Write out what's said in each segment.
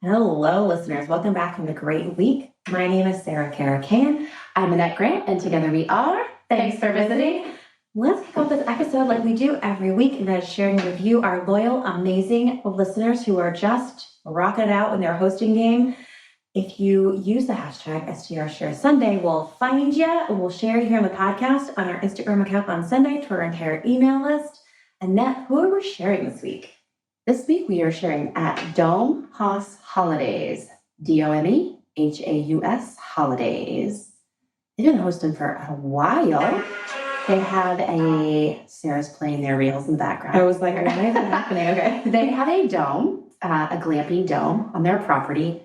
Hello, listeners. Welcome back from the great week. My name is Sarah Caracan. I'm Annette Grant, and together we are. Thanks for visiting. Let's kick off this episode like we do every week, and that is sharing with you our loyal, amazing listeners who are just rocking it out in their hosting game. If you use the hashtag STRShareSunday, we'll find you and we'll share it here on the podcast on our Instagram account on Sunday to our entire email list. Annette, who are we sharing this week? This week we are sharing at Dome Haus Holidays, DOMEHAUS Holidays. They've been hosting for a while. They have Sarah's playing their reels in the background. I was like, why is that happening? Okay. They have a dome, a glamping dome on their property.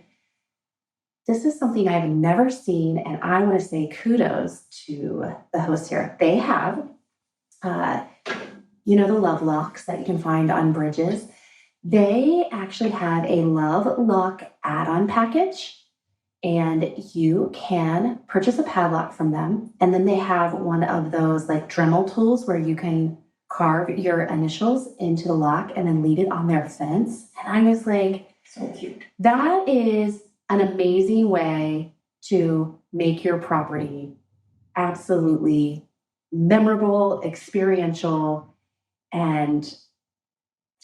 This is something I've never seen, and I want to say kudos to the hosts here. They have, the love locks that you can find on bridges. They actually have a love lock add-on package, and you can purchase a padlock from them. And then they have one of those like Dremel tools where you can carve your initials into the lock and then leave it on their fence. And I was like, So cute. that is an amazing way to make your property absolutely memorable, experiential, and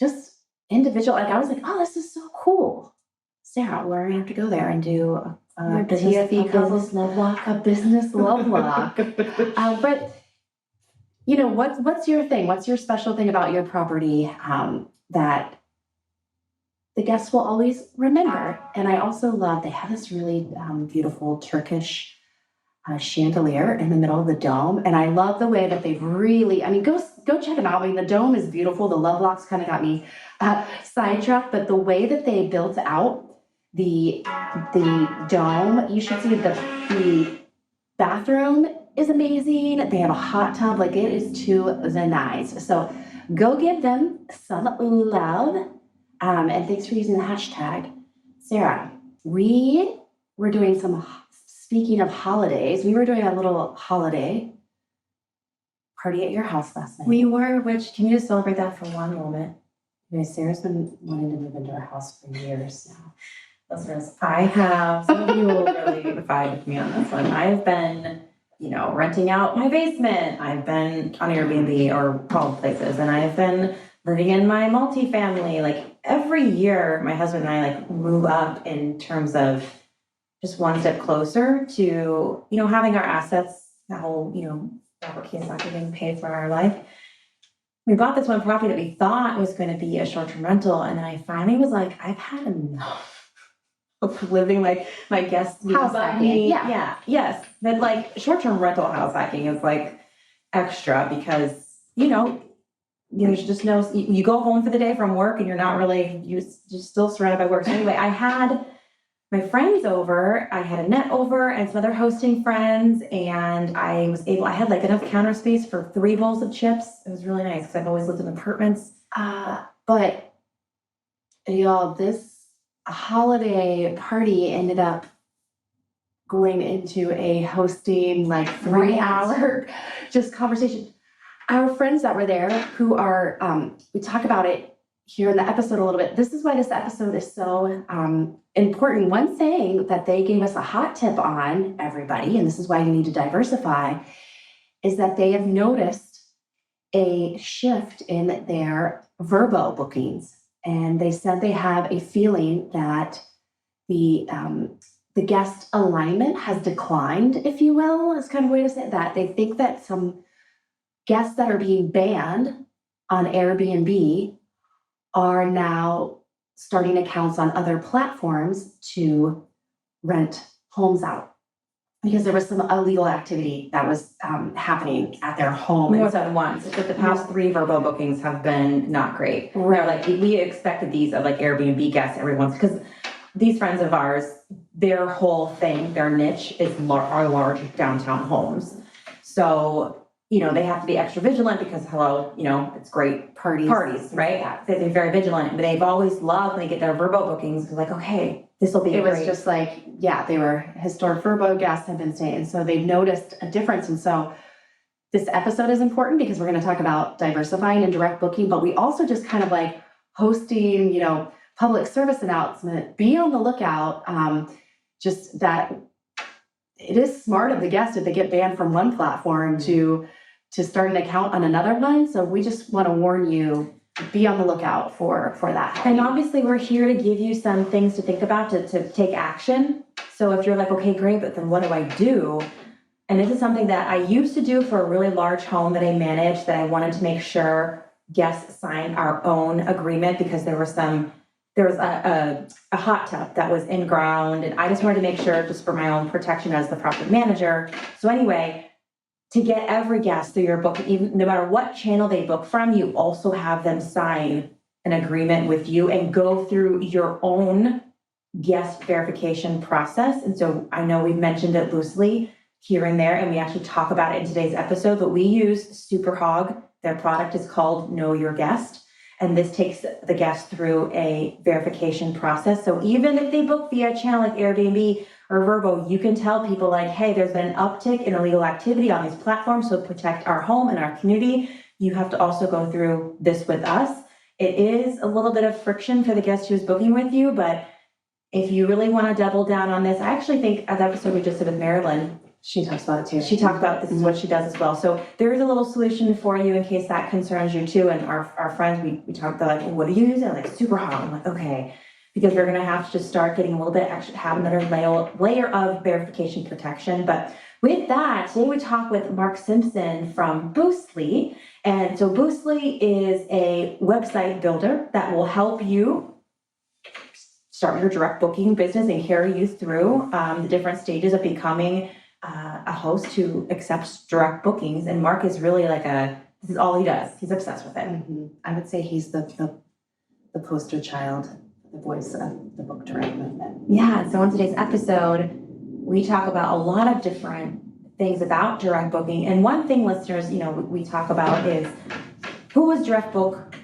just individual. Like I was like, oh, this is so cool. Sarah, we're gonna have to go there and do a business love lock. But what's your thing? What's your special thing about your property that the guests will always remember? And I also love they have this really beautiful Turkish chandelier in the middle of the dome, and I love the way that they've really. I mean, go check them out. I mean, the dome is beautiful. The love locks kind of got me sidetracked, but the way that they built out the dome, you should see the bathroom is amazing. They have a hot tub, like it is to the nines. So go give them some love. And thanks for using the hashtag. Sarah, we were doing speaking of holidays, we were doing a little holiday party at your house last night. We were, which, can you just celebrate that for one moment? Okay, Sarah's been wanting to move into our house for years now. Listeners, some of you will really vibe with me on this one. I've been, renting out my basement. I've been on Airbnb or called places, and I've been living in my multifamily. Like every year, my husband and I move up in terms of just one step closer to, having our assets, that whole, Robert Kiyosaki being paid for our life. We bought this one property that we thought was going to be a short-term rental, and then I finally was like, I've had enough of living my guests house hacking. Yes. But short-term rental house hacking is extra because, there's just no, you go home for the day from work and you're not really, you're still surrounded by work. So anyway, I had my friends over, I had Annette over and some other hosting friends, and I had enough counter space for 3 bowls of chips. It was really nice because I've always lived in apartments. But y'all, this holiday party ended up going into a hosting 3-hour just conversation. Our friends that were there who are, we talk about it here in the episode a little bit. This is why this episode is so important. One thing that they gave us a hot tip on, everybody, and this is why you need to diversify, is that they have noticed a shift in their Vrbo bookings. And they said they have a feeling that the guest alignment has declined, if you will, is kind of a way to say that. They think that some guests that are being banned on Airbnb are now starting accounts on other platforms to rent homes out because there was some illegal activity that was happening at their home. More than once, but the past 3 Vrbo bookings have been not great. Right. We expected these of Airbnb guests every once, because these friends of ours, their whole thing, their niche is our large downtown homes. So, they have to be extra vigilant because it's great parties, right? Yeah. They're very vigilant, but they've always loved when they get their Vrbo bookings. It's okay, this will be great. It was just they were historic Vrbo guests have been staying. So they've noticed a difference. And so this episode is important because we're going to talk about diversifying and direct booking, but we also just kind of hosting, public service announcement, be on the lookout. Just that it is smart of the guest if they get banned from one platform to start an account on another one. So we just want to warn you, be on the lookout for that. And obviously we're here to give you some things to think about to take action. So if you're like, okay, great, but then what do I do? And this is something that I used to do for a really large home that I managed, that I wanted to make sure guests signed our own agreement, because there was a hot tub that was in ground, and I just wanted to make sure, just for my own protection as the property manager. So anyway, to get every guest through your book, even no matter what channel they book from, you also have them sign an agreement with you and go through your own guest verification process. And so I know we've mentioned it loosely here and there, and we actually talk about it in today's episode, but we use Superhog. Their product is called Know Your Guest. And this takes the guest through a verification process. So even if they book via a channel like Airbnb or Vrbo, you can tell people like, hey, there's been an uptick in illegal activity on these platforms, so protect our home and our community. You have to also go through this with us. It is a little bit of friction for the guest who's booking with you, but if you really want to double down on this, I actually think the episode we just did with Marilyn, She talks about it too. she talked about this is what she does as well. So there is a little solution for you in case that concerns you too. And our friends, we talked about like, well, what do you use? And like Superhog. I'm like, okay, because we're gonna have to just start getting a little bit extra, have another layer of verification protection. But with that, today we talk with Mark Simpson from Boostly. And so Boostly is a website builder that will help you start your direct booking business and carry you through the different stages of becoming a host who accepts direct bookings. And Mark is really like this is all he does. He's obsessed with it. I would say he's the poster child, the voice of the book direct movement. Yeah, so on today's episode, we talk about a lot of different things about direct booking. And one thing, listeners, we talk about is who was direct book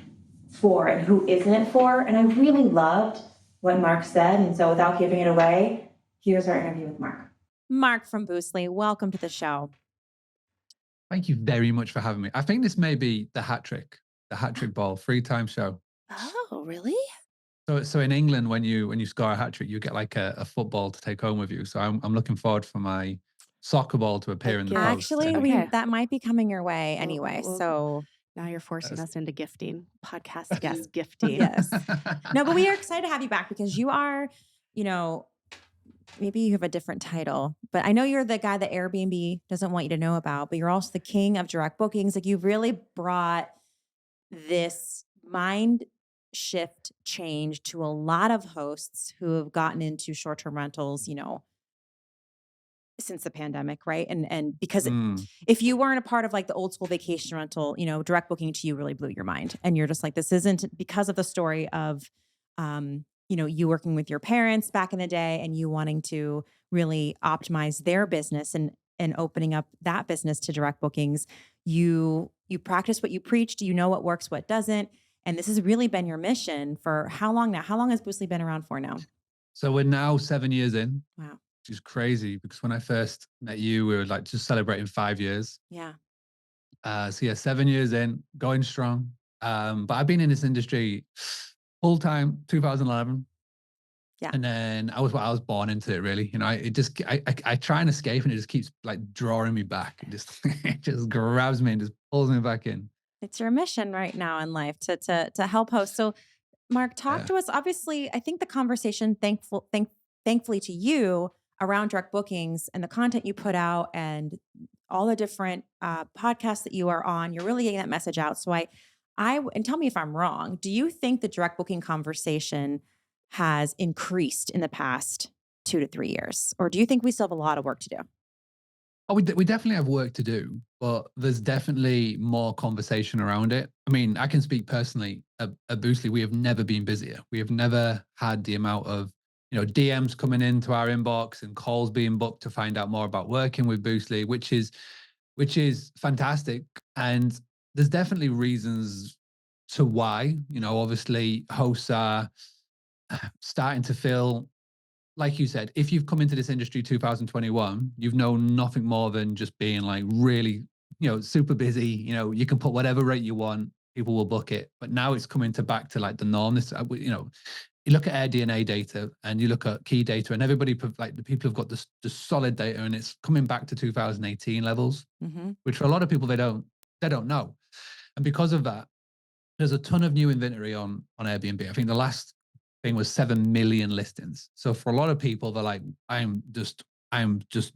for and who isn't it for. And I really loved what Mark said. And so without giving it away, here's our interview with Mark. Mark from Boostly, welcome to the show. Thank you very much for having me. I think this may be the hat trick ball, 3-time show. Oh, really? So in England, when you score a hat trick, you get like a football to take home with you. So I'm looking forward for my soccer ball to appear in the post. Actually, Okay. that might be coming your way anyway. Well, so now you're forcing Yes. us into gifting, podcast guest gifting. yes. No, but we are excited to have you back because you are, maybe you have a different title, but I know you're the guy that Airbnb doesn't want you to know about, but you're also the king of direct bookings. Like you've really brought this mind shift change to a lot of hosts who have gotten into short-term rentals, since the pandemic, right? And because if you weren't a part of like the old school vacation rental, direct booking to you really blew your mind. And you're just like, this isn't because of the story of, you working with your parents back in the day and you wanting to really optimize their business and opening up that business to direct bookings. You practice what you preached, you know what works, what doesn't. And this has really been your mission for how long now? How long has Boostly been around for now? So we're now 7 years in. Wow. Which is crazy because when I first met you, we were like just celebrating 5 years. Yeah. So yeah, 7 years in, going strong. But I've been in this industry full time 2011. Yeah. And then I was born into it really. I try and escape and it just keeps like drawing me back. It just grabs me and just pulls me back in. It's your mission right now in life to help host. So Mark, talk to us. Obviously, I think the conversation, thankfully to you, around direct bookings and the content you put out and all the different podcasts that you are on, you're really getting that message out. So and tell me if I'm wrong. Do you think the direct booking conversation has increased in the past 2 to 3 years? Or do you think we still have a lot of work to do? Oh, we definitely have work to do, but there's definitely more conversation around it. I mean, I can speak personally at Boostly. We have never been busier. We have never had the amount of DMs coming into our inbox and calls being booked to find out more about working with Boostly, which is fantastic. And there's definitely reasons to why. Obviously, hosts are starting to feel, like you said, if you've come into this industry 2021, you've known nothing more than just being like really, super busy. You can put whatever rate you want, people will book it. But now it's coming back to like the norm. you look at Air DNA data and you look at key data, and everybody, like the people who've got the solid data, and it's coming back to 2018 levels, which for a lot of people, they don't know. And because of that, there's a ton of new inventory on Airbnb. I think the last thing was 7 million listings. So for a lot of people, they're like, I'm just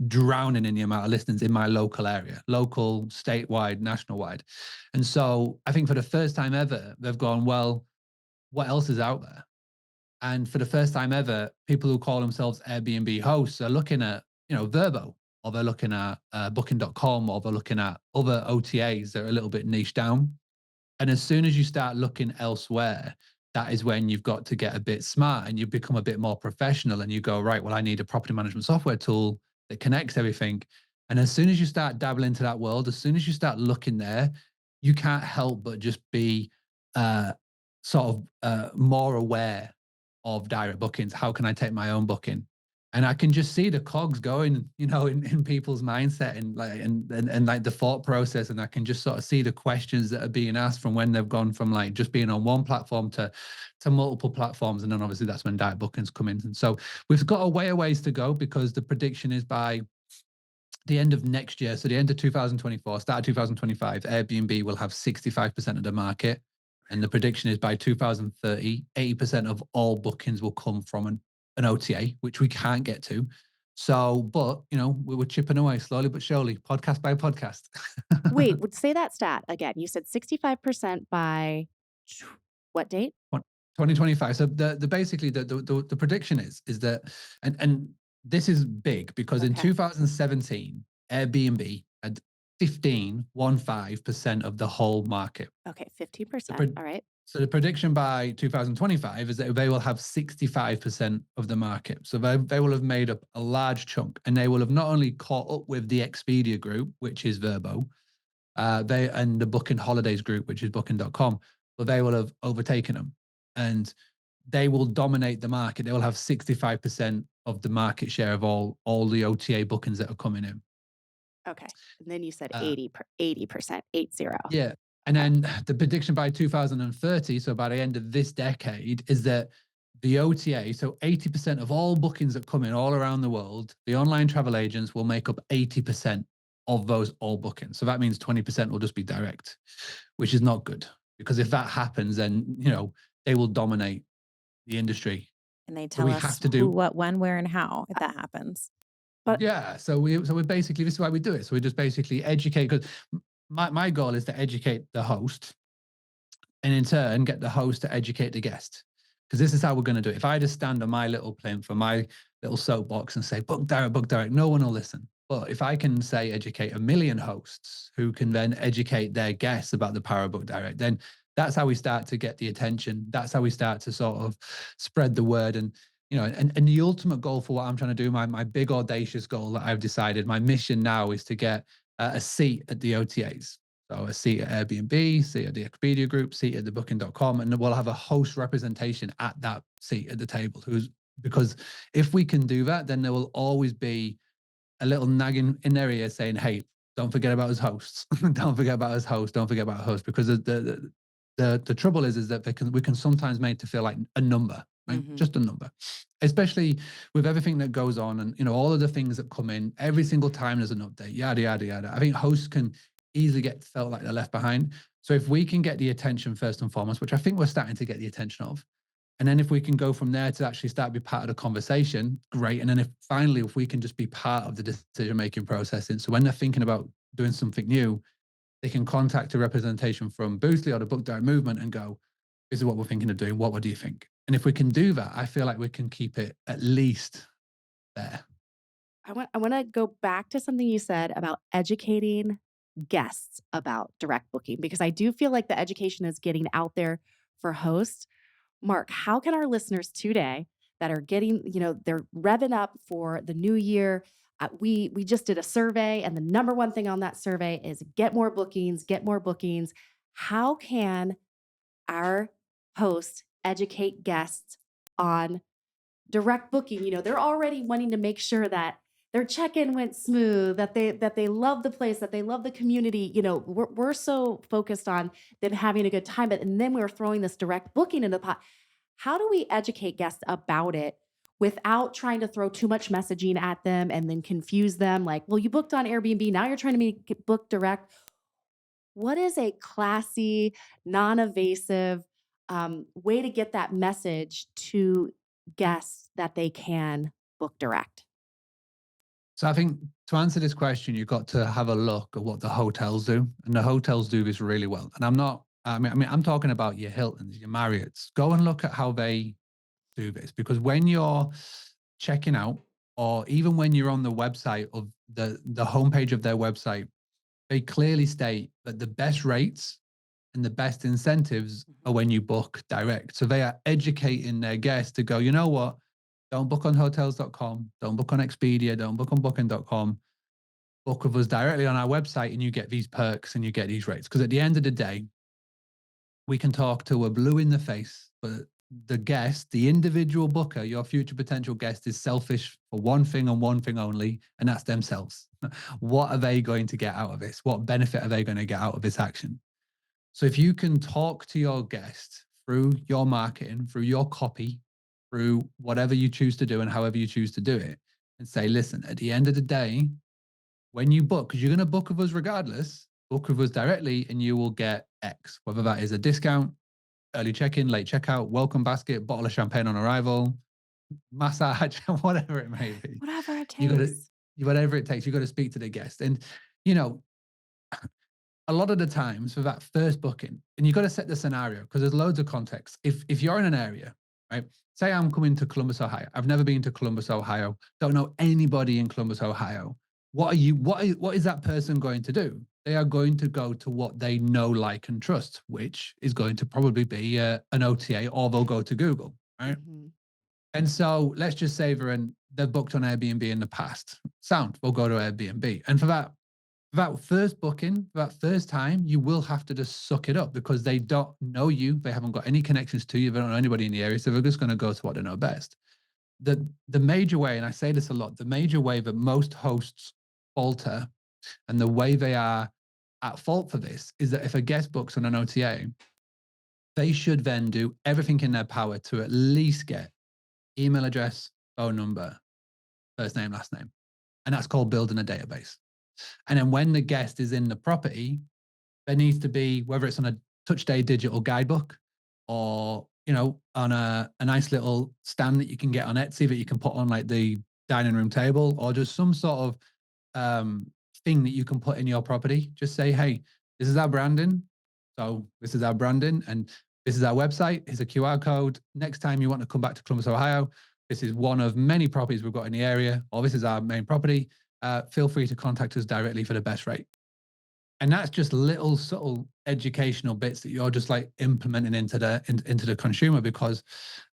drowning in the amount of listings in my local area, local, statewide, national wide. And so I think for the first time ever, they've gone, well, what else is out there? And for the first time ever, people who call themselves Airbnb hosts are looking at, Vrbo, or they're looking at booking.com, or they're looking at other OTAs that are a little bit niche down. And as soon as you start looking elsewhere, that is when you've got to get a bit smart and you become a bit more professional, and you go, right, well, I need a property management software tool that connects everything. And as soon as you start dabbling into that world, as soon as you start looking there, you can't help but just be more aware of direct bookings. How can I take my own booking? And I can just see the cogs going, in people's mindset and like the thought process. And I can just sort of see the questions that are being asked from when they've gone from like just being on one platform to multiple platforms. And then obviously that's when direct bookings come in. And so we've got a ways to go, because the prediction is by the end of next year, so the end of 2024, start of 2025, Airbnb will have 65% of the market. And the prediction is by 2030, 80% of all bookings will come from an OTA, which we can't get to. So, but, we were chipping away slowly but surely, podcast by podcast. Wait, say that stat again. You said 65% by what date? 2025. So basically the prediction is that, and this is big, because in 2017, Airbnb had 15% of the whole market. Okay, 15%. All right. So the prediction by 2025 is that they will have 65% of the market. So they will have made up a large chunk, and they will have not only caught up with the Expedia group, which is Vrbo, and the Booking Holidays group, which is booking.com, but they will have overtaken them, and they will dominate the market. They will have 65% of the market share of all the OTA bookings that are coming in. Okay. And then you said 80%, 80. Yeah. And then the prediction by 2030, so by the end of this decade, is that the OTA, so 80% of all bookings that come in all around the world, the online travel agents will make up 80% of those all bookings. So that means 20% will just be direct, which is not good, because if that happens, then, they will dominate the industry. And they tell us have to do who, what, when, where, and how if that happens. But yeah, so we basically, this is why we do it. So we just basically educate, because my goal is to educate the host, and in turn get the host to educate the guest, because this is how we're going to do it. If I just stand on my little plinth for my little soapbox and say book direct, no one will listen. But if I can say educate 1 million hosts who can then educate their guests about the power of book direct, then that's how we start to get the attention. That's how we start to sort of spread the word. And and the ultimate goal for what I'm trying to do, my big audacious goal that I've decided, my mission now is to get a seat at the OTAs. So a seat at Airbnb, seat at the Expedia group, seat at the booking.com, and we'll have a host representation at that seat at the table. Because if we can do that, then there will always be a little nagging in their ear saying, hey, don't forget about us hosts. Don't forget about us hosts. Don't forget about hosts. Because the trouble is that we can sometimes make it to feel like a number. Right? Just a number, especially with everything that goes on, and all of the things that come in every single time there's an update, yada, yada, yada. I think hosts can easily felt like they're left behind. So if we can get the attention first and foremost, which I think we're starting to get the attention of, and then if we can go from there to actually start to be part of the conversation, great. And then if we can just be part of the decision-making process. And so when they're thinking about doing something new, they can contact a representation from Boostly or the Book Direct movement and go, this is what we're thinking of doing. What do you think? And if we can do that, I feel like we can keep it at least there. I want to go back to something you said about educating guests about direct booking, because I do feel like the education is getting out there for hosts. Mark, how can our listeners today that are getting, they're revving up for the new year? We just did a survey, and the number one thing on that survey is get more bookings. How can our hosts educate guests on direct booking? They're already wanting to make sure that their check-in went smooth, that they love the place, that they love the community. We're so focused on them having a good time, and then we're throwing this direct booking in the pot. how do we educate guests about it without trying to throw too much messaging at them and then confuse them? Like, well, you booked on Airbnb, now you're trying to make it book direct. What is a classy, non-evasive way to get that message to guests that they can book direct? So I think to answer this question, you've got to have a look at what the hotels do, and the hotels do this really well. And I'm not, I'm talking about your Hiltons, your Marriotts. Go and look at how they do this, because when you're checking out, or even when you're on the website of the homepage of their website, they clearly state that the best rates and the best incentives are when you book direct. So they are educating their guests to go, you know what? Don't book on hotels.com. Don't book on Expedia. Don't book on booking.com. Book with us directly on our website and you get these perks and you get these rates. Because at the end of the day, we can talk to a blue in the face, but the guest, the individual booker, your future potential guest, is selfish for one thing and one thing only, and that's themselves. What are they going to get out of this? What benefit are they going to get out of this action? So if you can talk to your guest through your marketing, through your copy, through whatever you choose to do and however you choose to do it, and say, listen, at the end of the day, when you book, because you're going to book with us regardless, book with us directly and you will get X, whether that is a discount, early check-in, late checkout, welcome basket, bottle of champagne on arrival, massage, whatever it may be. Whatever it You got to, takes. whatever it takes, you got to speak to the guest. And, you know, a lot of the times for that first booking, and you got to set the scenario because there's loads of context. If you're in an area, right? Say I'm coming to Columbus, Ohio. I've never been to Columbus, Ohio. Don't know anybody in Columbus, Ohio. What is that person going to do? They are going to go to what they know, like, and trust, which is going to probably be an OTA, or they'll go to Google, right? Mhm. And so let's just say they've booked on Airbnb in the past. Sound, we'll go to Airbnb. And for that first booking, that first time, you will have to just suck it up because they don't know you. They haven't got any connections to you. They don't know anybody in the area. So they're just going to go to what they know best. The major way, and I say this a lot, the major way that most hosts falter and the way they are at fault for this is that if a guest books on an OTA, they should then do everything in their power to at least get email address, phone number, first name, last name. And that's called building a database. And then when the guest is in the property, there needs to be, whether it's on a TouchStay digital guidebook or, you know, on a nice little stand that you can get on Etsy that you can put on like the dining room table, or just some sort of thing that you can put in your property. Just say, hey, this is our branding. So this is our branding and this is our website. Here's a QR code. Next time you want to come back to Columbus, Ohio, this is one of many properties we've got in the area, or this is our main property. Feel free to contact us directly for the best rate. And that's just little subtle educational bits that you're just like implementing into the consumer, because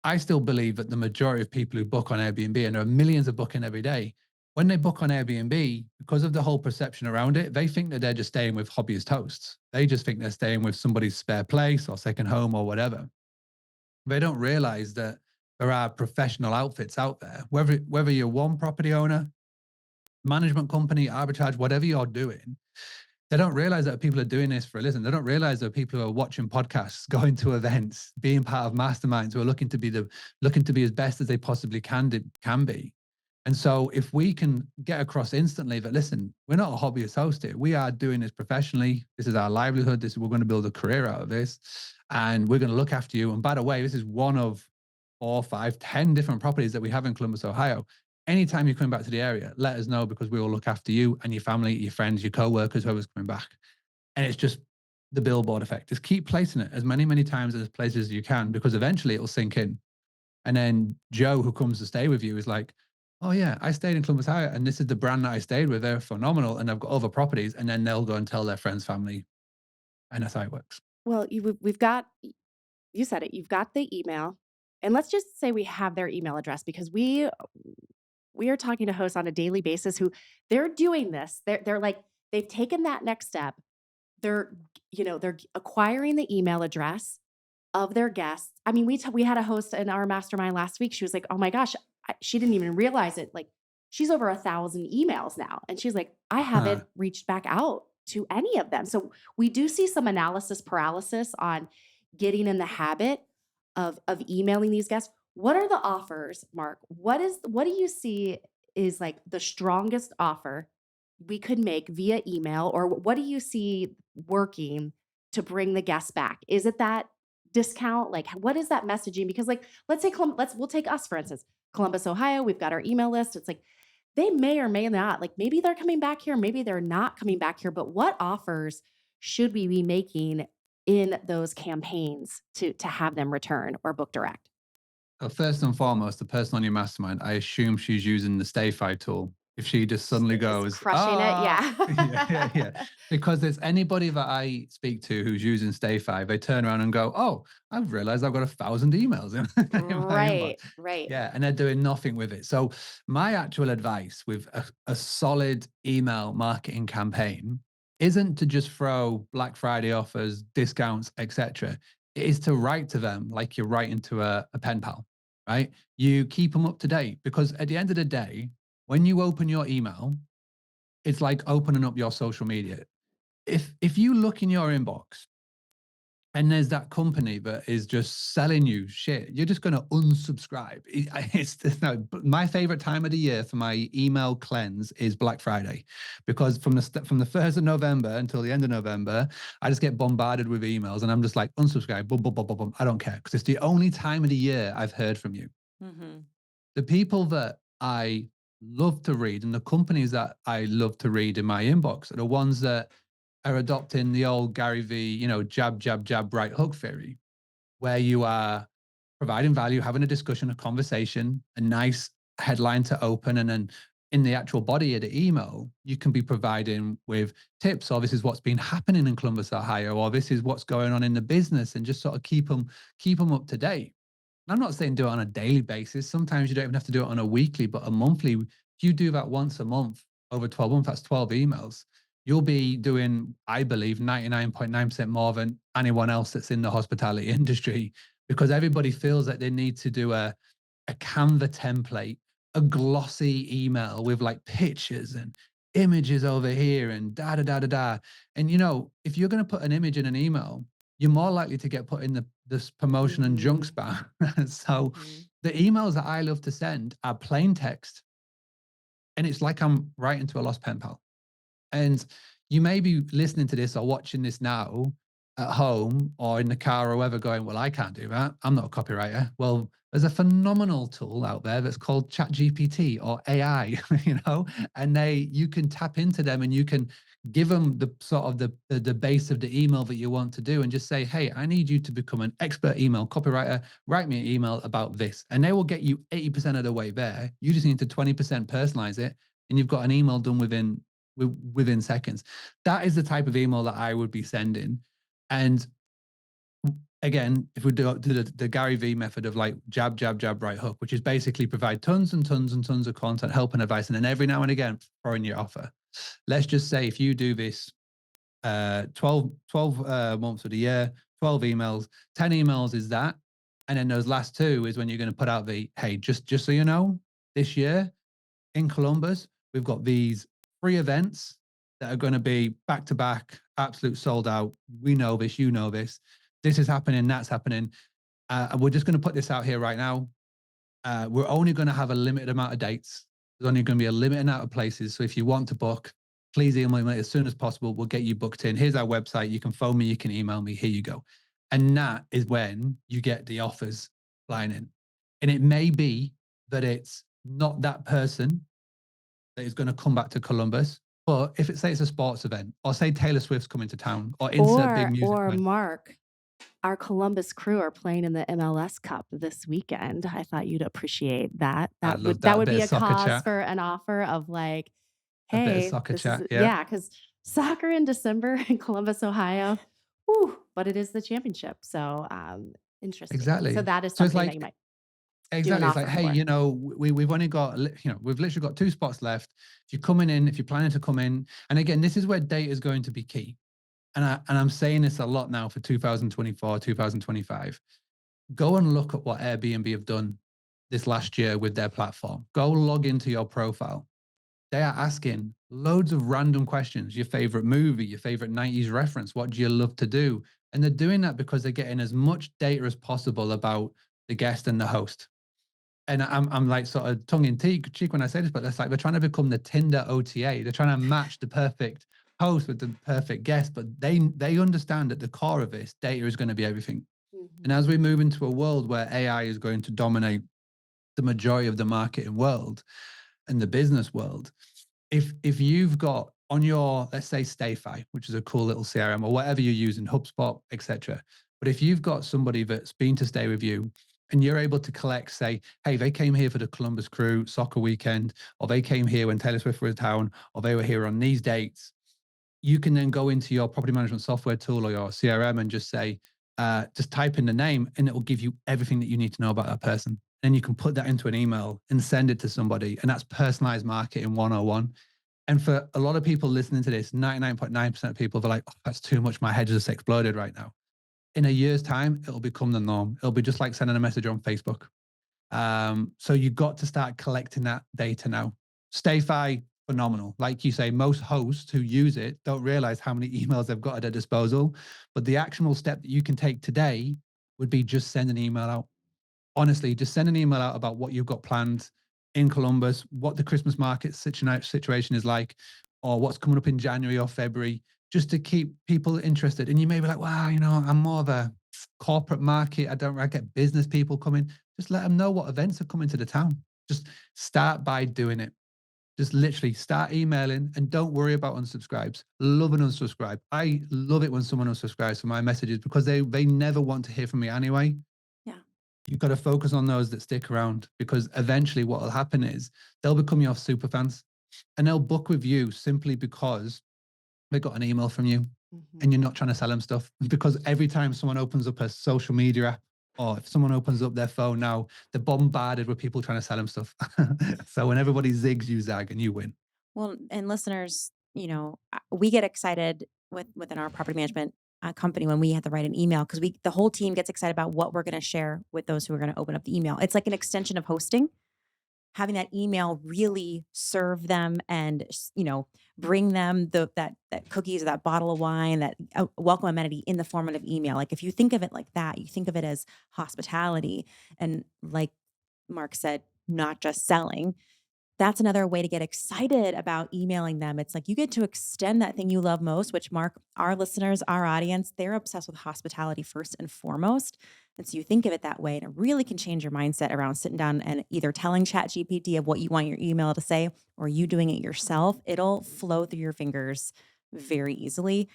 I still believe that the majority of people who book on Airbnb, and there are millions of booking every day, when they book on Airbnb, because of the whole perception around it, they think that they're just staying with hobbyist hosts. They just think they're staying with somebody's spare place or second home or whatever. They don't realize that there are professional outfits out there, whether you're one property owner, management company, arbitrage, whatever you're doing. They don't realize that people are doing this for a living. They don't realize that people who are watching podcasts, going to events, being part of masterminds, who are looking to be as best as they possibly can be. And so if we can get across instantly that, listen, we're not a hobbyist host here. We are doing this professionally. This is our livelihood. We're going to build a career out of this, and we're going to look after you. And by the way, this is one of 4, 5, 10 different properties that we have in Columbus, Ohio. Anytime you're coming back to the area, let us know, because we will look after you and your family, your friends, your co-workers, whoever's coming back. And it's just the billboard effect. Just keep placing it as many times as places as you can, because eventually it'll sink in. And then Joe, who comes to stay with you, is like, oh yeah, I stayed in Columbus, Ohio, and this is the brand that I stayed with. They're phenomenal, and I've got other properties. And then they'll go and tell their friends, family, and that's how it works. Well, we've got, you said it, you've got the email. And let's just say we have their email address, because we are talking to hosts on a daily basis who they're doing this. They're like, they've taken that next step. They're acquiring the email address of their guests. I mean, we had a host in our mastermind last week. She was like, oh my gosh, she didn't even realize it. Like, she's over 1,000 emails now. And she's like, I haven't reached back out to any of them. So we do see some analysis paralysis on getting in the habit of emailing these guests. What are the offers, Mark? What do you see is like the strongest offer we could make via email, or what do you see working to bring the guests back? Is it that discount? Like, what is that messaging? Because like, let's say we'll take us for instance, Columbus, Ohio. We've got our email list. It's like they may or may not, like maybe they're coming back here, maybe they're not coming back here. But what offers should we be making in those campaigns to have them return or book direct? First and foremost, the person on your mastermind, I assume she's using the Stayfy tool. If she just suddenly Is goes, crushing it, yeah. yeah. Because there's anybody that I speak to who's using Stayfy, they turn around and go, oh, I've realized I've got 1,000 emails in my inbox. Right. Yeah, and they're doing nothing with it. So my actual advice with a solid email marketing campaign isn't to just throw Black Friday offers, discounts, etc. It is to write to them like you're writing to a pen pal, right? You keep them up to date, because at the end of the day, when you open your email, it's like opening up your social media. If you look in your inbox and there's that company that is just selling you shit, you're just going to unsubscribe. No, my favorite time of the year for my email cleanse is Black Friday, because from the 1st of November until the end of November, I just get bombarded with emails and I'm just like, unsubscribe, boom, boom, boom, boom, boom. I don't care, because it's the only time of the year I've heard from you. The people that I love to read and the companies that I love to read in my inbox are the ones that are adopting the old Gary V, jab, jab, jab, right hook theory, where you are providing value, having a discussion, a conversation, a nice headline to open, and then in the actual body of the email, you can be providing with tips, or this is what's been happening in Columbus, Ohio, or this is what's going on in the business, and just sort of keep them up to date. I'm not saying do it on a daily basis. Sometimes you don't even have to do it on a weekly, but a monthly. If you do that once a month over 12 months, that's 12 emails. You'll be doing, I believe, 99.9% more than anyone else that's in the hospitality industry, because everybody feels that they need to do a Canva template, a glossy email with like pictures and images over here and da da da da da. And if you're going to put an image in an email, you're more likely to get put in this promotion and junk spam. So the emails that I love to send are plain text, and it's like I'm writing to a lost pen pal. And you may be listening to this or watching this now at home or in the car or wherever, going, well, I can't do that, I'm not a copywriter. Well, there's a phenomenal tool out there that's called ChatGPT or AI, and you can tap into them and you can give them the sort of the base of the email that you want to do, and just say, hey, I need you to become an expert email copywriter. Write me an email about this. And they will get you 80% of the way there. You just need to 20% personalize it, and you've got an email done within seconds. That is the type of email that I would be sending. And again, if we do the Gary V method of like jab, jab, jab, right hook, which is basically provide tons and tons and tons of content, help and advice, and then every now and again throw in your offer. Let's just say if you do this 12 months of the year, 12 emails, 10 emails is that. And then those last 2 is when you're going to put out the, hey, just so you know, this year in Columbus, we've got these 3 events that are going to be back to back, absolute sold out. We know this, you know this. This is happening, that's happening. We're just going to put this out here right now. We're only going to have a limited amount of dates. There's only going to be a limited amount of places. So if you want to book, please email me as soon as possible. We'll get you booked in. Here's our website. You can phone me, you can email me. Here you go. And that is when you get the offers flying in. And it may be that it's not that person that is going to come back to Columbus. But if it's a sports event, or say Taylor Swift's coming to town, or insert big music. Or Mark, our Columbus crew are playing in the MLS Cup this weekend. I thought you'd appreciate that. That would be a cause for an offer of like, hey, a bit of soccer chat. Yeah, because soccer in December in Columbus, Ohio. But it is the championship. So interesting. Exactly. So that is something that you might. Exactly. It's like, hey, we've only got, we've literally got 2 spots left. If you're coming in, if you're planning to come in, and again, this is where data is going to be key. And I'm saying this a lot now for 2024, 2025. Go and look at what Airbnb have done this last year with their platform. Go log into your profile. They are asking loads of random questions. Your favorite movie, your favorite 90s reference. What do you love to do? And they're doing that because they're getting as much data as possible about the guest and the host. And I'm like sort of tongue in cheek when I say this, but it's like they're trying to become the Tinder OTA. They're trying to match the perfect host with the perfect guest, but they understand at the core of this, data is going to be everything. And as we move into a world where AI is going to dominate the majority of the marketing world and the business world, if you've got on your, let's say, Stayfy, which is a cool little CRM or whatever you're using, HubSpot, etc. But if you've got somebody that's been to stay with you and you're able to collect, say, hey, they came here for the Columbus Crew soccer weekend, or they came here when Taylor Swift was in town, or they were here on these dates, you can then go into your property management software tool or your CRM and just say, just type in the name and it will give you everything that you need to know about that person. And you can put that into an email and send it to somebody. And that's personalized marketing 101. And for a lot of people listening to this, 99.9% of people are like, oh, that's too much. My head just exploded right now. In a year's time, it'll become the norm. It'll be just like sending a message on Facebook. So you've got to start collecting that data now. Stayfy, phenomenal. Like you say, most hosts who use it don't realize how many emails they've got at their disposal. But the actionable step that you can take today would be just send an email out. Honestly, just send an email out about what you've got planned in Columbus, what the Christmas market situation is like, or what's coming up in January or February, just to keep people interested. And you may be like, wow, I'm more of a corporate market. I get business people coming. Just let them know what events are coming to the town. Just start by doing it. Just literally start emailing and don't worry about unsubscribes. Love and unsubscribe. I love it when someone unsubscribes for my messages because they never want to hear from me anyway. Yeah. You've got to focus on those that stick around, because eventually what will happen is they'll become your super fans and they'll book with you simply because they got an email from you and you're not trying to sell them stuff. Because every time someone opens up a social media app, or if someone opens up their phone now, they're bombarded with people trying to sell them stuff. So when everybody zigs, you zag and you win. Well, and listeners, we get excited within our property management company when we have to write an email, because the whole team gets excited about what we're going to share with those who are going to open up the email. It's like an extension of hosting. Having that email really serve them and, bring them that cookies, that bottle of wine, that welcome amenity in the form of an email. Like if you think of it like that, you think of it as hospitality. And like Mark said, not just selling. That's another way to get excited about emailing them. It's like you get to extend that thing you love most, which, Mark, our listeners, our audience, they're obsessed with hospitality first and foremost. And so you think of it that way, and it really can change your mindset around sitting down and either telling ChatGPT of what you want your email to say, or you doing it yourself. It'll flow through your fingers very easily.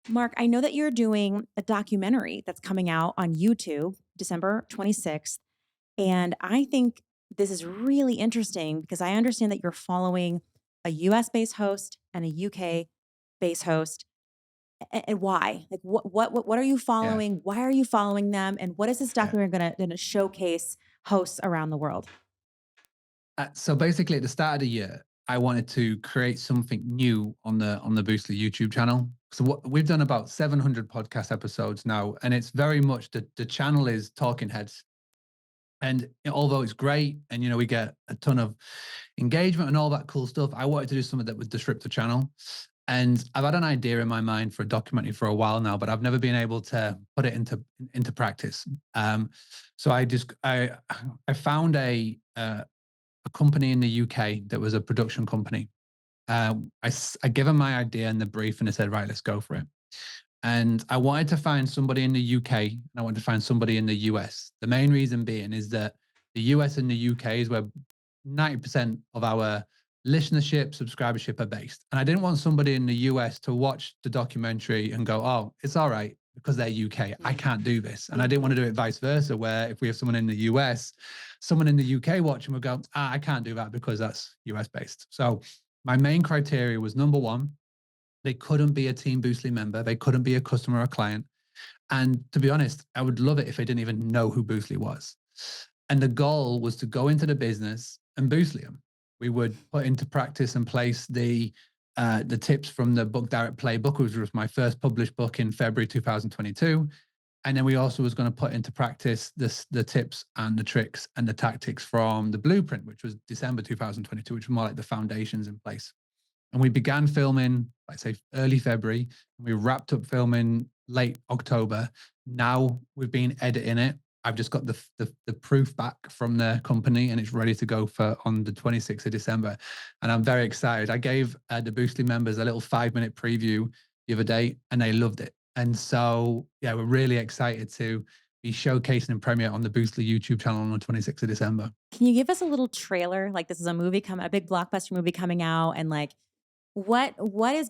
Mark, I know that you're doing a documentary that's coming out on YouTube, December 26th. And I think this is really interesting because I understand that you're following a US-based host and a UK-based host. And why? Like what are you following? Why are you following them? And what is this documentary going to showcase hosts around the world? So basically, at the start of the year, I wanted to create something new on the Boostly YouTube channel. So we've done about 700 podcast episodes now, and it's very much the channel is talking heads. And although it's great, and we get a ton of engagement and all that cool stuff, I wanted to do something that would disrupt the channel. And I've had an idea in my mind for a documentary for a while now, but I've never been able to put it into practice. So I found a company in the UK that was a production company. I gave them my idea and the brief, and they said, right, let's go for it. And I wanted to find somebody in the UK and I wanted to find somebody in the US. The main reason being is that the US and the UK is where 90% of our listenership, subscribership are based. And I didn't want somebody in the US to watch the documentary and go, oh, it's all right because they're UK. I can't do this. And I didn't want to do it vice versa, where if we have someone in the US, someone in the UK watching will go, I can't do that because that's US based. So my main criteria was, number one, they couldn't be a Team Boostly member. They couldn't be a customer or client. And to be honest, I would love it if they didn't even know who Boostly was. And the goal was to go into the business and Boostly them. We would put into practice and place the tips from the book Direct Playbook, which was my first published book in February 2022. And then we also was going to put into practice the tips and the tricks and the tactics from the blueprint, which was December 2022, which was more like the foundations in place. And we began filming, I'd say early February, and we wrapped up filming late October. Now we've been editing it. I've just got the proof back from the company, and it's ready to go for on the 26th of December. And I'm very excited. I gave the Boostly members a little 5-minute preview the other day, and they loved it. And so, yeah, we're really excited to be showcasing and premiere on the Boostly YouTube channel on the 26th of December. Can you give us a little trailer? Like, this is a movie a big blockbuster movie coming out, and like, what's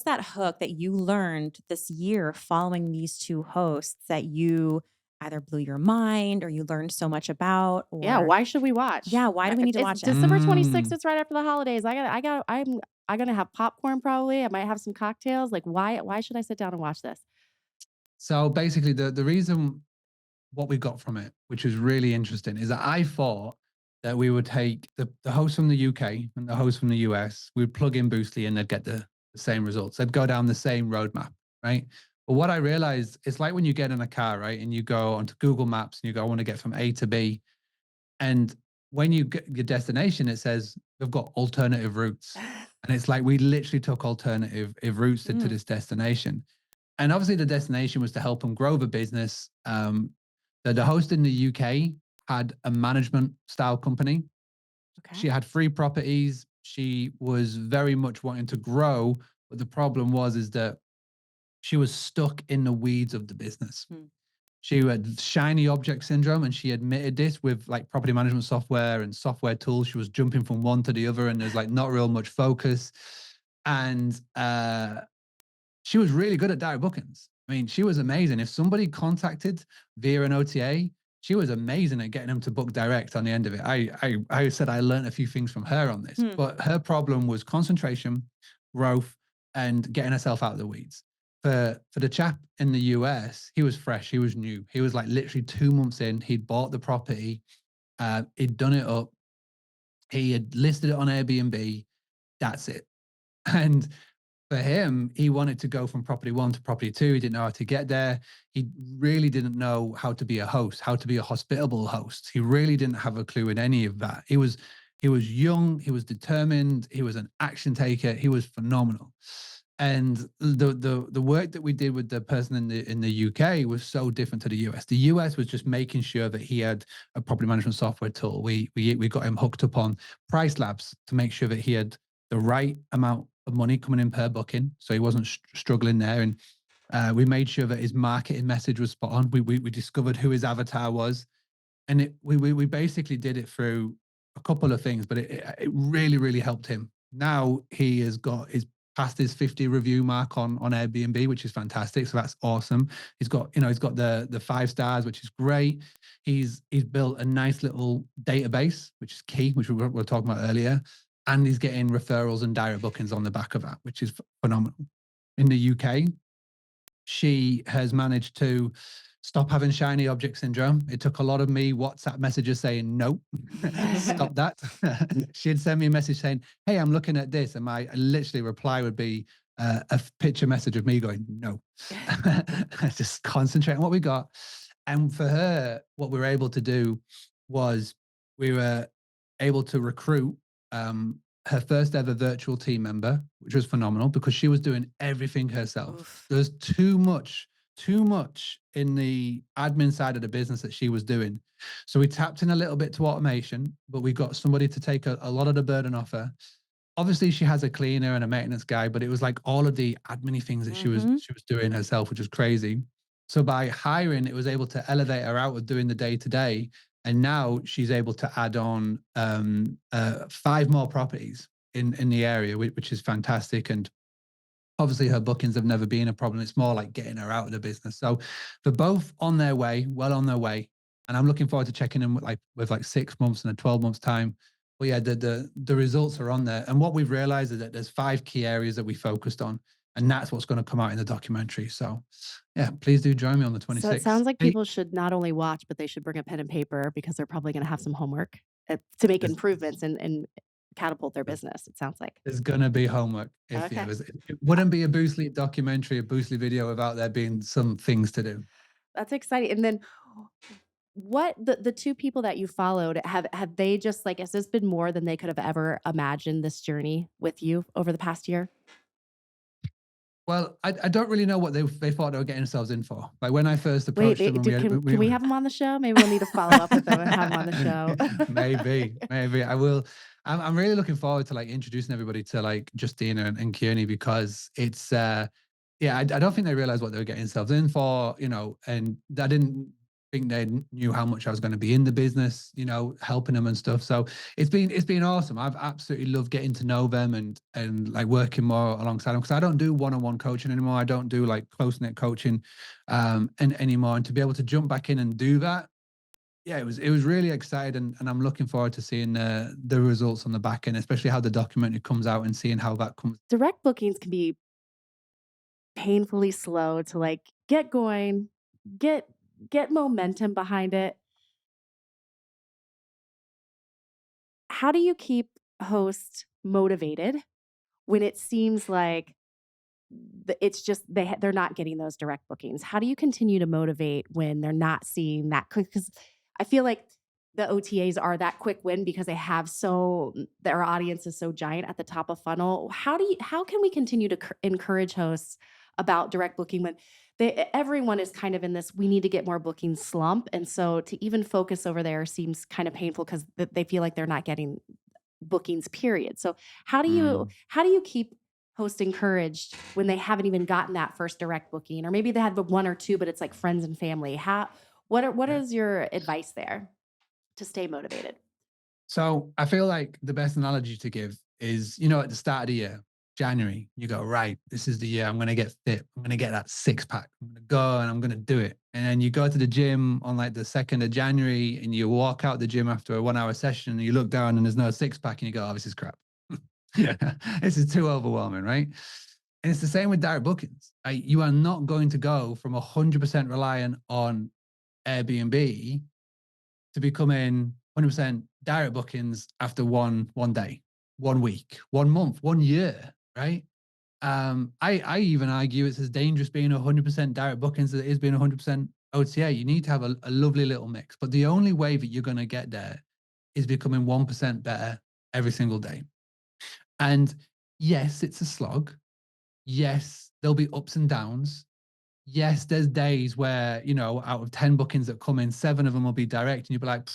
that hook that you learned this year following these two hosts that you either blew your mind or you learned so much about? Or Yeah, why should we watch? Yeah, why do we need to It's watch it? December 26th. It's right after the holidays. I'm gonna have popcorn probably. I might have some cocktails. Like, why should I sit down and watch this? So basically, the reason what we got from it, which was really interesting, is that I thought that we would take the host from the UK and the host from the US, we would plug in Boostly and they'd get the same results. They'd go down the same roadmap, right? But what I realized, it's like when you get in a car, right? And you go onto Google Maps and you go, I want to get from A to B. And when you get your destination, it says they've got alternative routes. And it's like we literally took alternative routes to this destination. And obviously the destination was to help them grow the business. The host in the UK had a management style company. Okay. She had 3 properties. She was very much wanting to grow, but the problem is that she was stuck in the weeds of the business. She had shiny object syndrome, and she admitted this with like property management software and software tools. She was jumping from one to the other, and there's like not real much focus. And she was really good at direct bookings. I mean, she was amazing. If somebody contacted via an OTA, she was amazing at getting them to book direct on the end of it. I said I learned a few things from her on this, but her problem was concentration, growth, and getting herself out of the weeds. For the chap in the US, he was fresh, he was new. He was like literally 2 months in, he'd bought the property, he'd done it up, he had listed it on Airbnb, that's it. And for him, he wanted to go from property 1 to property 2. He didn't know how to get there. He really didn't know how to be a host, how to be a hospitable host. He really didn't have a clue in any of that. He was young, he was determined, he was an action taker, he was phenomenal. And the work that we did with the person in the UK was so different to the US. The US was just making sure that he had a property management software tool. We got him hooked up on Price Labs to make sure that he had the right amount of money coming in per booking, so he wasn't struggling there. And we made sure that his marketing message was spot on. We discovered who his avatar was, and we basically did it through a couple of things, but it really helped him. Now he has got his past his 50 review mark on Airbnb, which is fantastic. So that's awesome. He's got the 5 stars, which is great. He's built a nice little database, which is key, which we were talking about earlier. And he's getting referrals and direct bookings on the back of that, which is phenomenal. In the UK, she has managed to stop having shiny object syndrome. It took a lot of me WhatsApp messages saying, no, stop that. She'd send me a message saying, hey, I'm looking at this. And my literally reply would be a picture message of me going, no. Just concentrate on what we got. And for her, what we were able to do was we were able to recruit her first ever virtual team member, which was phenomenal because she was doing everything herself. Oof. There's too much in the admin side of the business that she was doing. So we tapped in a little bit to automation, but we got somebody to take a lot of the burden off her. Obviously she has a cleaner and a maintenance guy, but it was like all of the admin things that she was doing herself, which was crazy. So by hiring, it was able to elevate her out of doing the day-to-day. And now she's able to add on 5 more properties in the area, which is fantastic. And obviously her bookings have never been a problem. It's more like getting her out of the business. So they're both on their way, well on their way. And I'm looking forward to checking in with 6 months and a 12 months time. But yeah, the results are on there. And what we've realized is that there's 5 key areas that we focused on. And that's what's going to come out in the documentary. So yeah, please do join me on the 26th. So it sounds like people should not only watch, but they should bring a pen and paper because they're probably going to have some homework to make improvements and catapult their business, it sounds like. There's going to be homework. Okay. It wouldn't be a Boostly documentary, a Boostly video without there being some things to do. That's exciting. And then what the two people that you followed, have they just like, has this been more than they could have ever imagined, this journey with you over the past year? Well, I don't really know what they thought they were getting themselves in for. Like when I first Wait, approached them and can we have them on the show? Maybe we'll need to follow up with them and have them on the show. maybe I will. I'm really looking forward to like introducing everybody to like Justina and Kearney, because it's yeah, I don't think they realized what they were getting themselves in for, you know, and I didn't think they knew how much I was going to be in the business, you know, helping them and stuff. So it's been awesome. I've absolutely loved getting to know them and like working more alongside them, because I don't do one-on-one coaching anymore. I don't do like close-knit coaching and anymore. And to be able to jump back in and do that, yeah, it was really exciting, and I'm looking forward to seeing the results on the back end, especially how the documentary comes out and seeing how that comes. Direct bookings can be painfully slow to like get going, get momentum behind it. How do you keep hosts motivated when it seems like it's just they're not getting those direct bookings? How do you continue to motivate when they're not seeing that quick? Because I feel like the OTAs are that quick win because they have their audience is so giant at the top of funnel. How can we continue to encourage hosts about direct booking when everyone is kind of in this we need to get more bookings slump, and so to even focus over there seems kind of painful because they feel like they're not getting bookings, period. So how do you keep hosts encouraged when they haven't even gotten that first direct booking, or maybe they have one or two but it's like friends and family? What is your advice there to stay motivated? So I feel like the best analogy to give is, you know, at the start of the year, January, you go, right, this is the year I'm going to get fit. I'm going to get that 6-pack. I'm going to go and I'm going to do it. And then you go to the gym on like the 2nd of January and you walk out the gym after a 1-hour session and you look down and there's no 6-pack and you go, oh, this is crap. This is too overwhelming, right? And it's the same with direct bookings. You are not going to go from 100% reliant on Airbnb to becoming 100% direct bookings after one day, 1 week, 1 month, 1 year, right? I even argue it's as dangerous being 100% direct bookings as it is being 100% OTA. You need to have a lovely little mix, but the only way that you're going to get there is becoming 1% better every single day. And yes, it's a slog. Yes, there'll be ups and downs. Yes, there's days where, you know, out of 10 bookings that come in, 7 of them will be direct and you'll be like,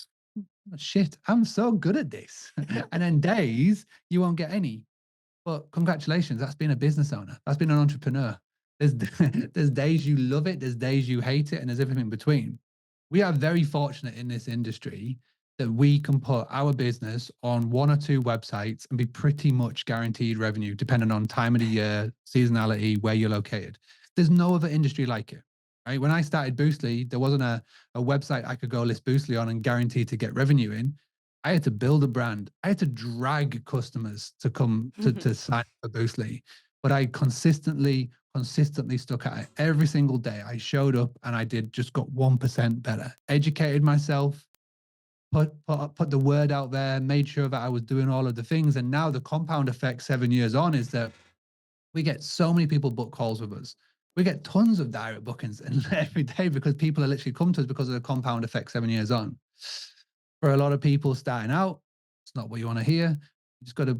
shit, I'm so good at this. And then days you won't get any. But congratulations, that's being a business owner. That's being an entrepreneur. There's days you love it, there's days you hate it, and there's everything in between. We are very fortunate in this industry that we can put our business on 1 or 2 websites and be pretty much guaranteed revenue, depending on time of the year, seasonality, where you're located. There's no other industry like it, right? When I started Boostly, there wasn't a website I could go list Boostly on and guarantee to get revenue in. I had to build a brand. I had to drag customers to come to sign up for Boostly. But I consistently stuck at it every single day. I showed up and I just got 1% better. Educated myself, put the word out there, made sure that I was doing all of the things. And now the compound effect 7 years on is that we get so many people book calls with us. We get tons of direct bookings every day because people are literally come to us because of the compound effect 7 years on. For a lot of people starting out, it's not what you want to hear. You just got to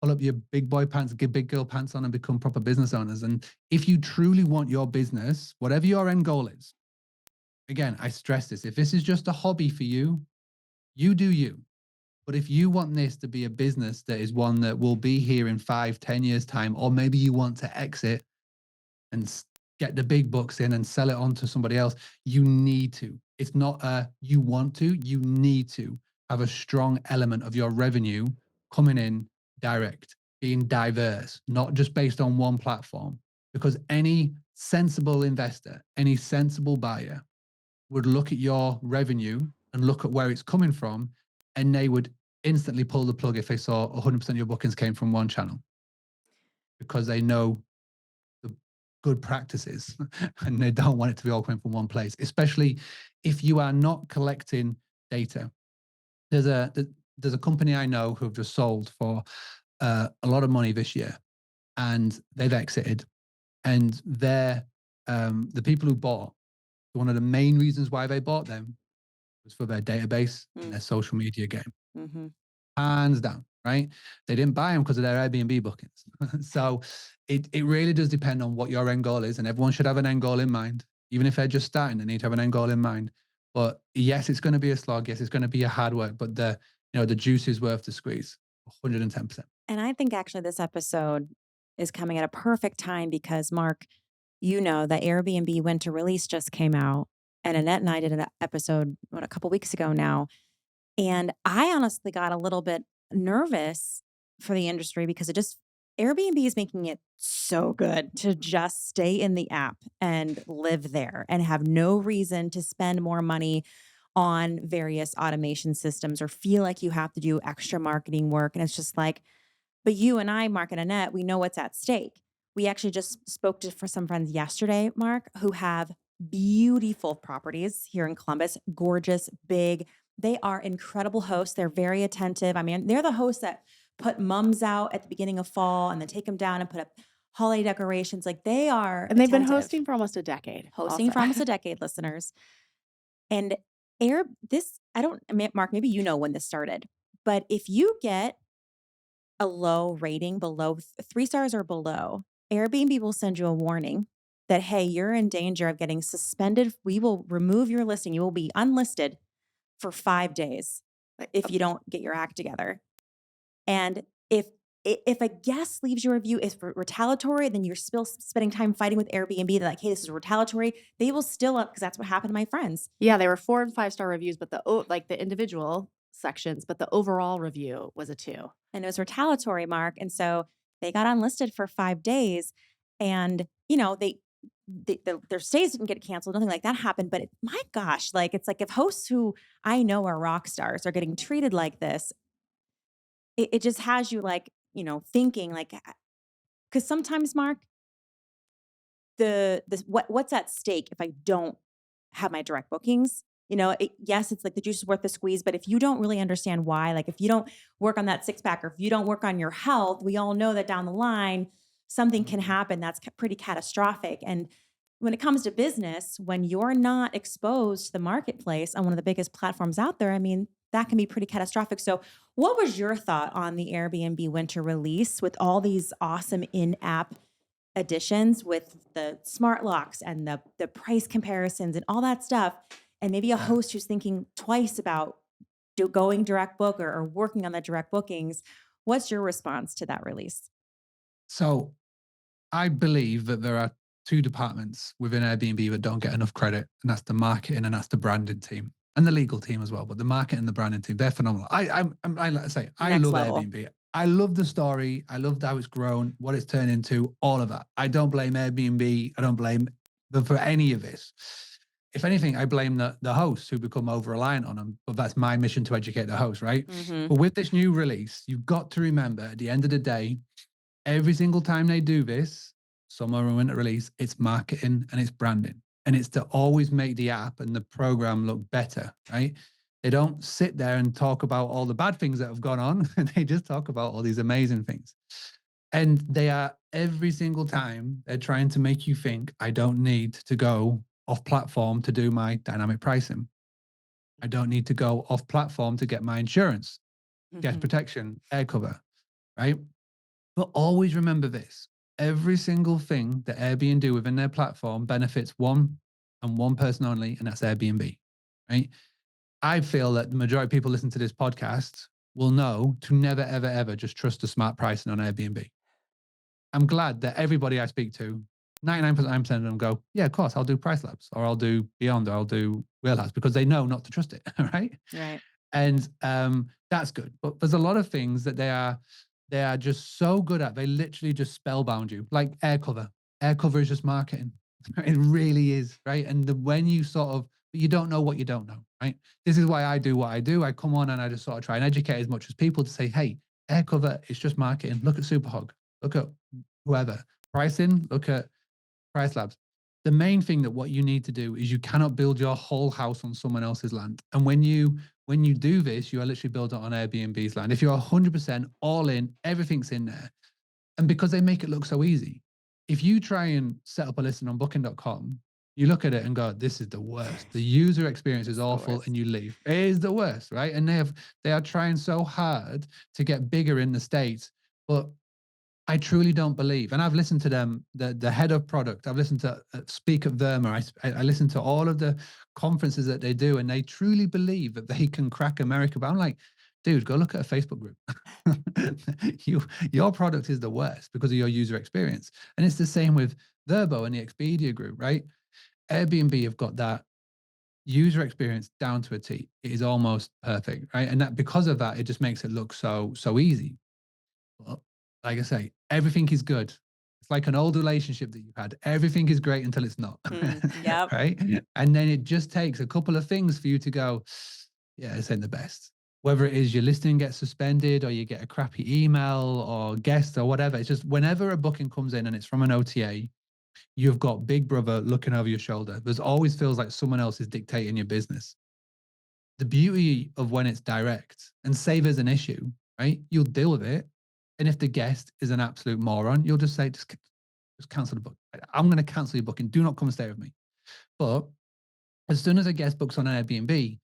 pull up your big boy pants, get big girl pants on and become proper business owners. And if you truly want your business, whatever your end goal is, again, I stress this, if this is just a hobby for you, you do you. But if you want this to be a business that is one that will be here in 5-10 years time, or maybe you want to exit and get the big bucks in and sell it on to somebody else, you need to. It's not you want to, you need to have a strong element of your revenue coming in direct, being diverse, not just based on one platform. Because any sensible investor, any sensible buyer would look at your revenue and look at where it's coming from, and they would instantly pull the plug if they saw 100% of your bookings came from one channel, because they know the good practices and they don't want it to be all coming from one place, especially if you are not collecting data. There's a company I know who have just sold for a lot of money this year, and they've exited, and they're the people who bought, one of the main reasons why they bought them was for their database and their social media game. Mm-hmm. Hands down, right? They didn't buy them because of their Airbnb bookings. So it really does depend on what your end goal is, and everyone should have an end goal in mind. Even if they're just starting, they need to have an end goal in mind. But yes, it's going to be a slog. Yes, it's going to be a hard work, but the juice is worth the squeeze, 110%. And I think actually this episode is coming at a perfect time because, Mark, you know that Airbnb winter release just came out, and Annette and I did an episode a couple weeks ago now. And I honestly got a little bit nervous for the industry because Airbnb is making it so good to just stay in the app and live there and have no reason to spend more money on various automation systems or feel like you have to do extra marketing work. And it's just like, but you and I, Mark and Annette, we know what's at stake. We actually just spoke to for some friends yesterday, Mark, who have beautiful properties here in Columbus, gorgeous, big. They are incredible hosts. They're very attentive. I mean, they're the hosts that put mums out at the beginning of fall and then take them down and put up holiday decorations. Like they are And they've been attentive. hosting for almost a decade. Hosting for almost a decade, listeners. And Mark, maybe you know when this started, but if you get a low rating below 3 stars or below, Airbnb will send you a warning that, hey, you're in danger of getting suspended. We will remove your listing. You will be unlisted for 5 days if you don't get your act together. And if a guest leaves you a review is retaliatory, then you're still spending time fighting with Airbnb. They're like, hey, this is retaliatory. They will still up because that's what happened to my friends. Yeah, they were 4 and 5 star reviews, but the individual sections, but the overall review was a 2. And it was retaliatory, Mark. And so they got unlisted for 5 days, and their stays didn't get canceled. Nothing like that happened. But my gosh, like it's like if hosts who I know are rock stars are getting treated like this, it just has you like, thinking like, because sometimes, Mark, what's at stake if I don't have my direct bookings? Yes, it's like the juice is worth the squeeze, but if you don't really understand why, like if you don't work on that 6-pack or if you don't work on your health, we all know that down the line, something can happen that's pretty catastrophic. And when it comes to business, when you're not exposed to the marketplace on one of the biggest platforms out there, I mean, that can be pretty catastrophic. So what was your thought on the Airbnb winter release with all these awesome in-app additions with the smart locks and the price comparisons and all that stuff? And maybe a host who's thinking twice about going direct book or working on the direct bookings. What's your response to that release? So I believe that there are 2 departments within Airbnb that don't get enough credit, and that's the marketing and that's the branding team and the legal team as well. But the marketing and the branding team, they're phenomenal. I like I say, I love Airbnb. I love the story. I love how it's grown, what it's turned into, all of that. I don't blame Airbnb. I don't blame them for any of this. If anything, I blame the hosts who become over-reliant on them, but that's my mission to educate the hosts, right? Mm-hmm. But with this new release, you've got to remember at the end of the day, every single time they do this, summer or winter release, it's marketing and it's branding. And it's to always make the app and the program look better, right? They don't sit there and talk about all the bad things that have gone on. They just talk about all these amazing things. And they are every single time they're trying to make you think, I don't need to go off platform to do my dynamic pricing. I don't need to go off platform to get my insurance, guest protection, air cover, right? But always remember this. Every single thing that Airbnb do within their platform benefits one and one person only, and that's Airbnb, right? I feel that the majority of people listening to this podcast will know to never, ever, ever just trust the smart pricing on Airbnb. I'm glad that everybody I speak to, 99% of them go, yeah, of course, I'll do Price Labs or I'll do Beyond or I'll do Wheelhouse because they know not to trust it, right? Right. And that's good. But there's a lot of things that they are just so good at. They literally just spellbound you, like air cover. Air cover is just marketing. It really is, right? And when you you don't know what you don't know, right? This is why I do what I do. I come on and I just sort of try and educate as much as people to say, hey, air cover is just marketing. Look at Superhog. Look at whoever. Pricing, look at Price Labs. The main thing that what you need to do is you cannot build your whole house on someone else's land. And when you do this, you are literally building it on Airbnb's land. If you're 100% all in, everything's in there. And because they make it look so easy, if you try and set up a listing on booking.com, You look at it and go, this is the worst. The user experience is awful, and you leave. It is the worst, right? And they are trying so hard to get bigger in the States, but I truly don't believe, and I've listened to them, the head of product, I've listened to speak at Verma, I listened to all of the conferences that they do, and they truly believe that they can crack America. But I'm like, dude, go look at a Facebook group. Your product is the worst because of your user experience. And it's the same with Verbo and the Expedia group, right? Airbnb have got that user experience down to a T. It is almost perfect, right? And that because of that, it just makes it look so easy. Well, like I say, everything is good. It's like an old relationship that you've had. Everything is great until it's not. Yep. Right. And then it just takes a couple of things for you to go, yeah, this ain't the best. Whether it is your listing gets suspended or you get a crappy email or guest or whatever. It's just whenever a booking comes in and it's from an OTA, you've got Big Brother looking over your shoulder. There's always feels like someone else is dictating your business. The beauty of when it's direct, and say there's an issue, right? You'll deal with it. And if the guest is an absolute moron, you'll just say, just cancel the book. I'm going to cancel your booking. Do not come and stay with me. But as soon as a guest books on an Airbnb,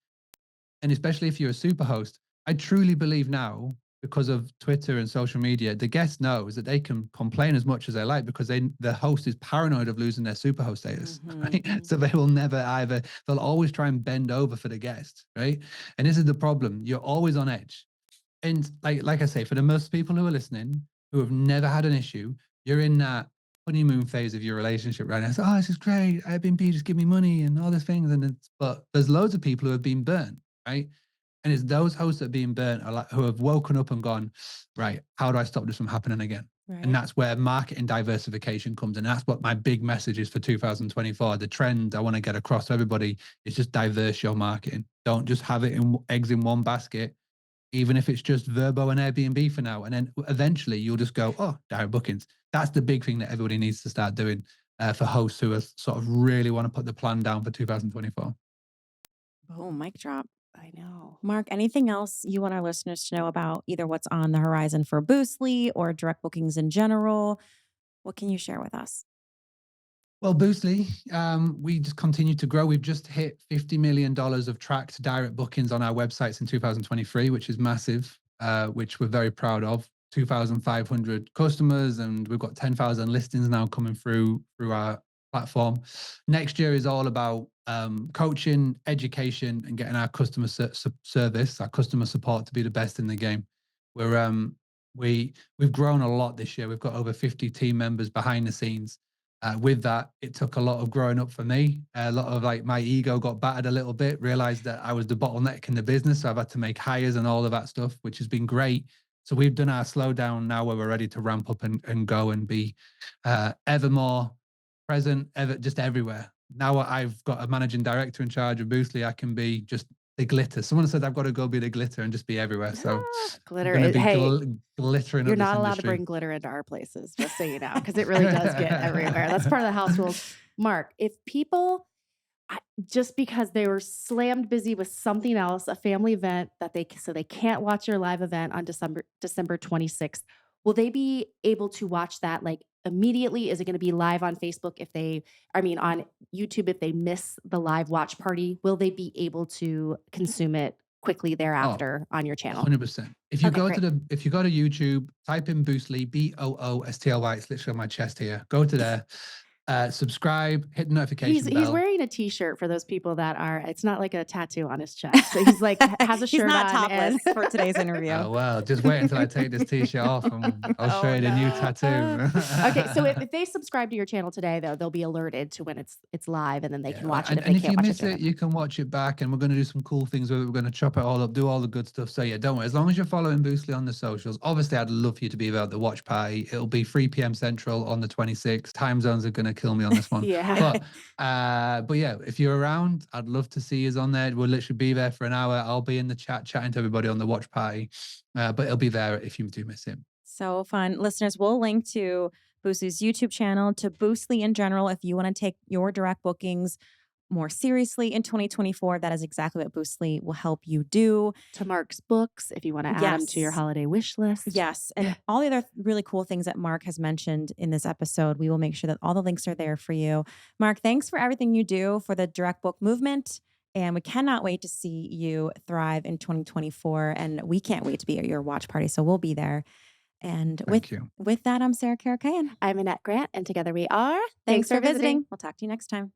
and especially if you're a super host, I truly believe now, because of Twitter and social media, the guest knows that they can complain as much as they like because the host is paranoid of losing their superhost status, right? So they will never they'll always try and bend over for the guest, right? And this is the problem. You're always on edge. And like I say, for the most people who are listening, who have never had an issue, you're in that honeymoon phase of your relationship right now. So, this is great. Airbnb just give me money and all these things. But there's loads of people who have been burnt, right? And it's those hosts that are being burnt who have woken up and gone, right, how do I stop this from happening again? Right. And that's where marketing diversification comes in. That's what my big message is for 2024. The trend I want to get across to everybody is just diverse your marketing. Don't just have it in eggs in one basket, even if it's just Verbo and Airbnb for now. And then eventually you'll just go, direct bookings. That's the big thing that everybody needs to start doing for hosts who are sort of really want to put the plan down for 2024. Oh, mic drop. I know. Mark, anything else you want our listeners to know about either what's on the horizon for Boostly or direct bookings in general? What can you share with us? Well, Boostly, we just continue to grow. We've just hit $50 million of tracked direct bookings on our websites in 2023, which is massive, which we're very proud of. 2,500 customers, and we've got 10,000 listings now coming through our platform. Next year is all about coaching, education, and getting our customer service, our customer support to be the best in the game. We've grown a lot this year. We've got over 50 team members behind the scenes. With that, it took a lot of growing up for me. A lot of my ego got battered a little bit, realized that I was the bottleneck in the business. So I've had to make hires and all of that stuff, which has been great. So we've done our slowdown now where we're ready to ramp up and go and be ever more present, just everywhere. Now I've got a managing director in charge of Boostly. I can be just the glitter. Someone said I've got to go be the glitter and just be everywhere. So glitter. Glittering. You're not allowed to bring glitter into our places, just so you know, because it really does get everywhere. That's part of the house rules. Mark, if people, just because they were slammed busy with something else, a family event so they can't watch your live event on December 26th, will they be able to watch that immediately? Is it going to be live on Facebook on YouTube if they miss the live watch party? Will they be able to consume it quickly thereafter on your channel? 100%. If you go to YouTube, type in Boostly, Boostly, it's literally on my chest here. Go to there. Subscribe, hit the notification bell. He's wearing a t-shirt for those people that it's not like a tattoo on his chest. So he's has a shirt he's not on topless for today's interview. Oh, well, just wait until I take this t-shirt off and I'll show you the new tattoo. Okay, so if they subscribe to your channel today, though, they'll be alerted to when it's live, and then they can watch it. And if you miss it, you can watch it back, and we're going to do some cool things with it. We're going to chop it all up, do all the good stuff. So yeah, don't worry. As long as you're following Boostly on the socials, obviously I'd love for you to be there at the watch party. It'll be 3 p.m. Central on the 26th. Time zones are going to kill me on this one. Yeah. But yeah, if you're around, I'd love to see you on there. We'll literally be there for an hour. I'll be in the chat chatting to everybody on the watch party, but it'll be there if you do miss him. So fun. Listeners, we'll link to Boostly's YouTube channel, to Boostly in general, if you want to take your direct bookings more seriously in 2024, that is exactly what Boostly will help you do. To Mark's books, if you want to add them to your Yes. holiday wish list. Yes. And all the other really cool things that Mark has mentioned in this episode, we will make sure that all the links are there for you. Mark, thanks for everything you do for the direct book movement. And we cannot wait to see you thrive in 2024. And we can't wait to be at your watch party. So we'll be there. And Thank you. with that, I'm Sarah Karakayan. I'm Annette Grant, and together we are. Thanks for visiting. We'll talk to you next time.